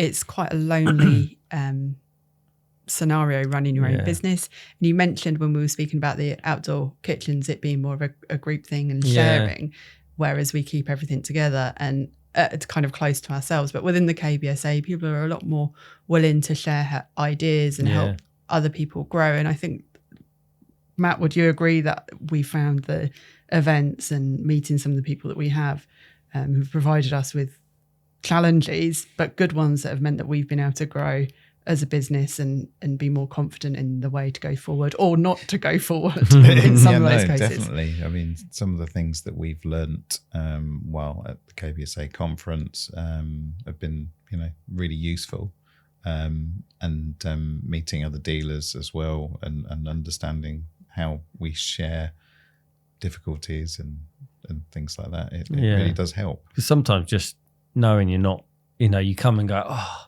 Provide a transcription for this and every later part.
it's quite a lonely scenario running your own business. And you mentioned when we were speaking about the outdoor kitchens, it being more of a group thing and sharing, whereas we keep everything together and it's kind of close to ourselves. But within the KBSA, people are a lot more willing to share ideas and help other people grow. And I think, Matt, would you agree that we found the events and meeting some of the people that we have who've provided us with challenges, but good ones that have meant that we've been able to grow as a business and be more confident in the way to go forward or not to go forward in some of those cases. Definitely. I mean, some of the things that we've learnt while at the KBSA conference have been, really useful. And meeting other dealers as well and understanding how we share difficulties and things like that. It really does help. Because sometimes just knowing you're not, you come and go, oh,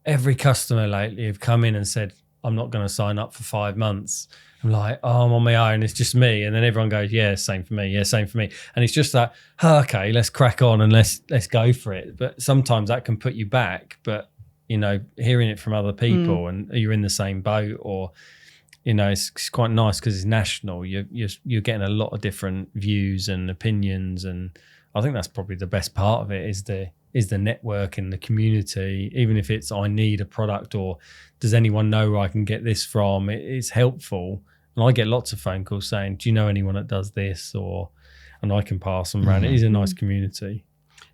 every customer lately have come in and said, I'm not going to sign up for 5 months. I'm like, oh, I'm on my own. It's just me. And then everyone goes, yeah, same for me. Yeah, same for me. And it's just that, okay, let's crack on and let's go for it. But sometimes that can put you back. But, hearing it from other people and you're in the same boat or, it's quite nice because it's national. You're getting a lot of different views and opinions. And I think that's probably the best part of it is the network and the community, even if it's I need a product or does anyone know where I can get this from? It's helpful. And I get lots of phone calls saying, do you know anyone that does this? And I can pass them around. It is a nice community.